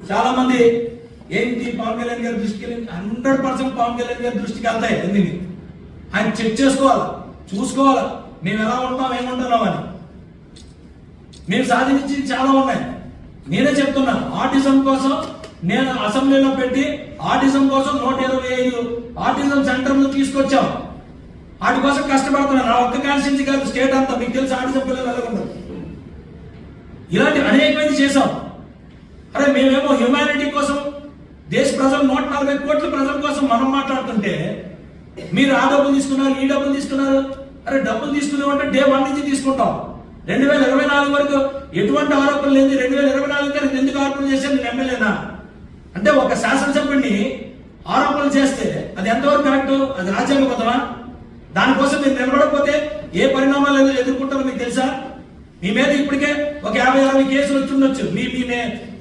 చాలా మంది ఏంటి పవన్ కళ్యాణ్ గారి దృష్టికి 100% పవన్ కళ్యాణ్ గారి దృష్టికి వెళ్తాయి అన్ని. ఆయన చెక్ చేసుకోవాలి, చూసుకోవాలి మేము ఎలా ఉంటాం ఏముంటున్నాం అని. మేము సాధించి చాలా ఉన్నాయి. నేనే చెప్తున్నాను, ఆటిజం కోసం నేను అసెంబ్లీలో పెట్టి ఆటిజం కోసం 125 ఆటిజం సెంటర్లు తీసుకొచ్చాం. వాటి కోసం కష్టపడుతున్నాను. నా ఒక్క కాన్స్టిట్యూన్సీ కాదు, స్టేట్ అంతా. మీకు తెలుసు ఆటిజం పిల్లలు వెళ్ళకుండా ఇలాంటి అనేకమైంది చేశాం. అరే మేమేమో హ్యూమానిటీ కోసం దేశ ప్రజలు 140 కోట్ల ప్రజల కోసం మనం మాట్లాడుతుంటే మీరు ఆ డబ్బులు తీసుకున్నారు, ఈ డబ్బులు తీసుకున్నారు. అరే డబ్బులు తీసుకున్నామంటే డే 1 నుంచి తీసుకుంటాం. 2024 వరకు ఎటువంటి ఆరోపణలు లేదు. 2024 వరకు ఎందుకు ఆరోపణలు చేశారు? నేను ఎమ్మెల్యేనా అంటే ఒక శాసనసభ్యుడిని ఆరోపణలు చేస్తే అది ఎంతవరకు కరెక్ట్? అది రాజ్యాంగబద్ధమా? దానికోసం మీరు నిలబడకపోతే ఏ పరిణామాలు ఎదుర్కొంటారో మీకు తెలుసా? మీ మీద ఇప్పటికే ఒక 50-60 కేసులు వచ్చి ఉండొచ్చు.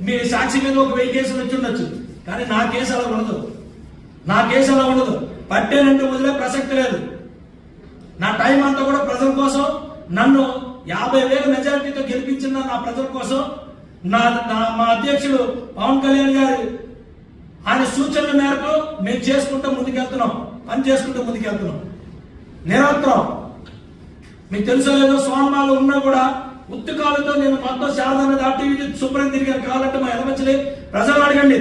మీ సాక్షి మీద ఒక 1000 కేసులు వచ్చి ఉండొచ్చు. కానీ నా కేసు అలా ఉండదు. నా కేసు అలా ఉండదు. పట్టేనంటూ వదిలే ప్రసక్తి లేదు. నా టైం అంతా కూడా ప్రజల కోసం, నన్ను 50,000 మెజారిటీతో గెలిపించిన నా ప్రజల కోసం, మా అధ్యక్షుడు పవన్ కళ్యాణ్ గారి ఆయన సూచనల మేరకు మేము చేసుకుంటూ ముందుకెళ్తున్నాం, పని చేసుకుంటూ ముందుకెళ్తున్నాం నిరంతరం. మీకు తెలుసో లేదో, సోమవారం ఉన్నా కూడా ఉత్తుకాలతో నేను మొత్తం శారదా మీద ఆర్టీవీ శుభ్రం తిరిగాను. కావాలంటే మా ఎదమచ్చలే ప్రజలు అడగండి.